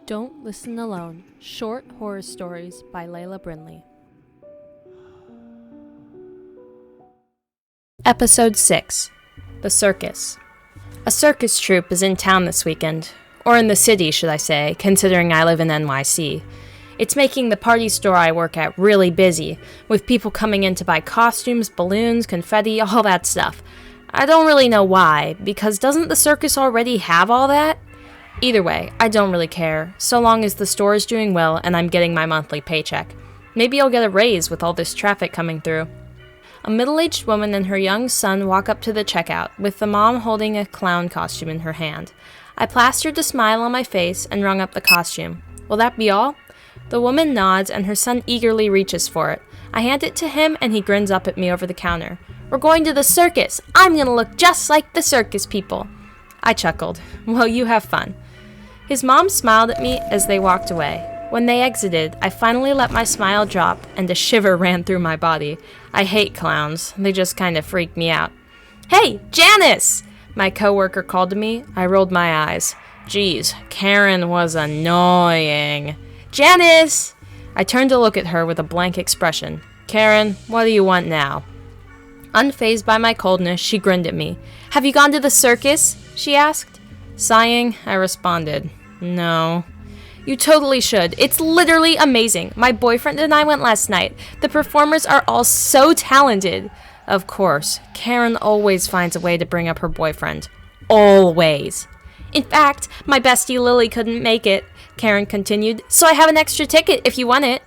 Don't Listen Alone, Short Horror Stories by Layla Brinley. Episode 6, The Circus. A circus troupe is in town this weekend, or in the city, should I say, considering I live in NYC. It's making the party store I work at really busy, with people coming in to buy costumes, balloons, confetti, all that stuff. I don't really know why, because doesn't the circus already have all that? Either way, I don't really care, so long as the store is doing well and I'm getting my monthly paycheck. Maybe I'll get a raise with all this traffic coming through. A middle-aged woman and her young son walk up to the checkout, with the mom holding a clown costume in her hand. I plastered a smile on my face and rung up the costume. Will that be all? The woman nods and her son eagerly reaches for it. I hand it to him and he grins up at me over the counter. "We're going to the circus! I'm gonna look just like the circus people!" I chuckled. Well, you have fun. His mom smiled at me as they walked away. When they exited, I finally let my smile drop and a shiver ran through my body. I hate clowns. They just kind of freak me out. "Hey, Janice!" My coworker called to me. I rolled my eyes. Geez, Karen was annoying. "Janice!" I turned to look at her with a blank expression. "Karen, what do you want now?" Unfazed by my coldness, she grinned at me. "Have you gone to the circus?" she asked. Sighing, I responded, "No." "You totally should. It's literally amazing. My boyfriend and I went last night. The performers are all so talented." Of course, Karen always finds a way to bring up her boyfriend. Always. "In fact, my bestie Lily couldn't make it," Karen continued, "so I have an extra ticket if you want it."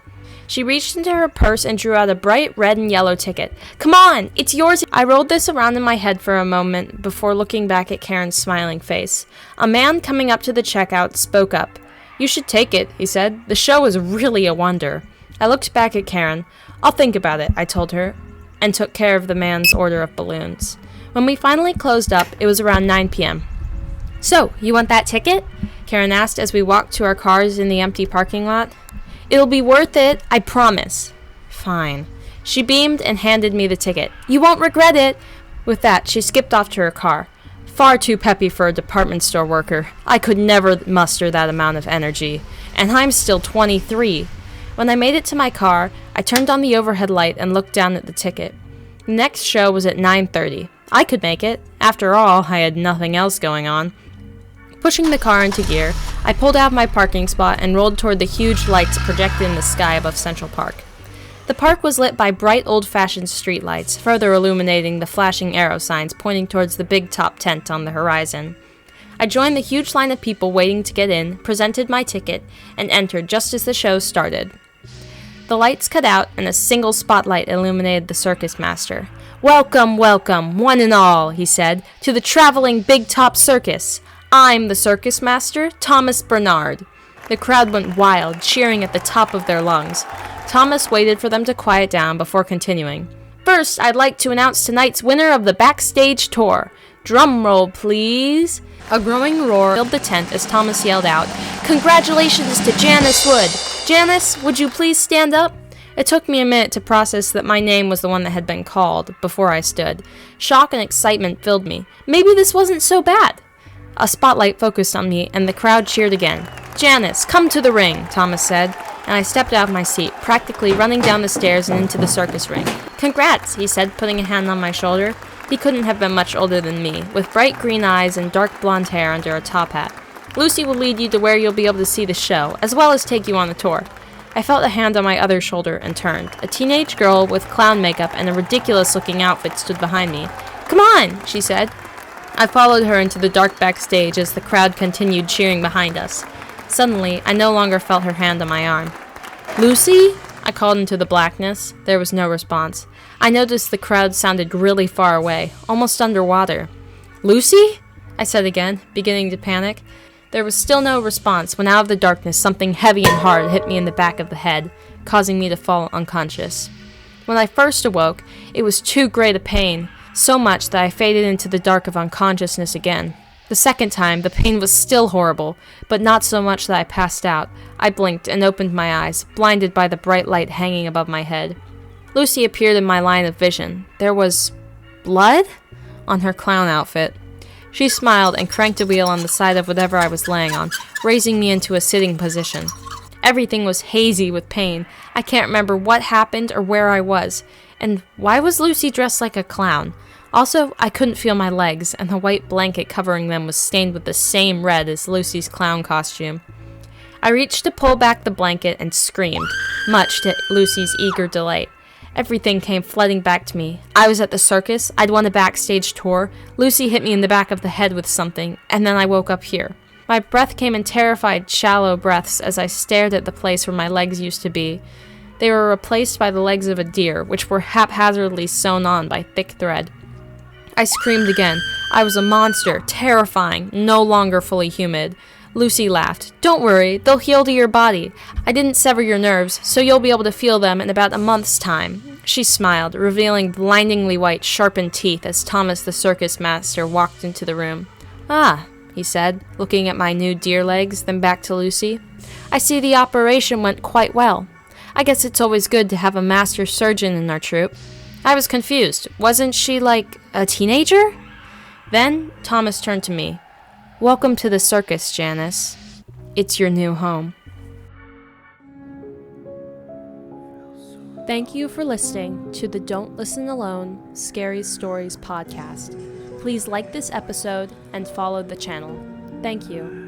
She reached into her purse and drew out a bright red and yellow ticket. "Come on, it's yours." I rolled this around in my head for a moment before looking back at Karen's smiling face. A man coming up to the checkout spoke up. "You should take it," he said. "The show is really a wonder." I looked back at Karen. "I'll think about it," I told her, and took care of the man's order of balloons. When we finally closed up, it was around 9 p.m. "So, you want that ticket?" Karen asked as we walked to our cars in the empty parking lot. "It'll be worth it, I promise." "Fine." She beamed and handed me the ticket. "You won't regret it." With that, she skipped off to her car. Far too peppy for a department store worker. I could never muster that amount of energy. And I'm still 23. When I made it to my car, I turned on the overhead light and looked down at the ticket. The next show was at 9:30. I could make it. After all, I had nothing else going on. Pushing the car into gear, I pulled out of my parking spot and rolled toward the huge lights projected in the sky above Central Park. The park was lit by bright old-fashioned street lights, further illuminating the flashing arrow signs pointing towards the big top tent on the horizon. I joined the huge line of people waiting to get in, presented my ticket, and entered just as the show started. The lights cut out and a single spotlight illuminated the circus master. "Welcome, welcome, one and all," he said, "to the traveling Big Top Circus. I'm the circus master, Thomas Bernard." The crowd went wild, cheering at the top of their lungs. Thomas waited for them to quiet down before continuing. "First, I'd like to announce tonight's winner of the backstage tour. Drum roll, please." A growing roar filled the tent as Thomas yelled out, "Congratulations to Janice Wood. Janice, would you please stand up?" It took me a minute to process that my name was the one that had been called before I stood. Shock and excitement filled me. Maybe this wasn't so bad. A spotlight focused on me, and the crowd cheered again. "Janice, come to the ring," Thomas said, and I stepped out of my seat, practically running down the stairs and into the circus ring. "Congrats," he said, putting a hand on my shoulder. He couldn't have been much older than me, with bright green eyes and dark blonde hair under a top hat. "Lucy will lead you to where you'll be able to see the show, as well as take you on the tour." I felt a hand on my other shoulder and turned. A teenage girl with clown makeup and a ridiculous-looking outfit stood behind me. "Come on," she said. I followed her into the dark backstage as the crowd continued cheering behind us. Suddenly, I no longer felt her hand on my arm. "Lucy?" I called into the blackness. There was no response. I noticed the crowd sounded really far away, almost underwater. "Lucy?" I said again, beginning to panic. There was still no response when out of the darkness something heavy and hard hit me in the back of the head, causing me to fall unconscious. When I first awoke, it was too great a pain. So much that I faded into the dark of unconsciousness again. The second time, the pain was still horrible, but not so much that I passed out. I blinked and opened my eyes, blinded by the bright light hanging above my head. Lucy appeared in my line of vision. There was blood on her clown outfit. She smiled and cranked a wheel on the side of whatever I was laying on. raising me into a sitting position. Everything was hazy with pain. I can't remember what happened or where I was. And why was Lucy dressed like a clown? Also, I couldn't feel my legs, and the white blanket covering them was stained with the same red as Lucy's clown costume. I reached to pull back the blanket and screamed, much to Lucy's eager delight. Everything came flooding back to me. I was at the circus, I'd won a backstage tour, Lucy hit me in the back of the head with something, and then I woke up here. My breath came in terrified, shallow breaths as I stared at the place where my legs used to be. They were replaced by the legs of a deer, which were haphazardly sewn on by thick thread. I screamed again. I was a monster, terrifying, no longer fully human. Lucy laughed. "Don't worry, they'll heal to your body. I didn't sever your nerves, so you'll be able to feel them in about a month's time." She smiled, revealing blindingly white, sharpened teeth as Thomas the circus master walked into the room. "Ah," he said, looking at my new deer legs, then back to Lucy. "I see the operation went quite well. I guess it's always good to have a master surgeon in our troupe." I was confused. Wasn't she, like, a teenager? Then Thomas turned to me. "Welcome to the circus, Janice. It's your new home." Thank you for listening to the Don't Listen Alone Scary Stories podcast. Please like this episode and follow the channel. Thank you.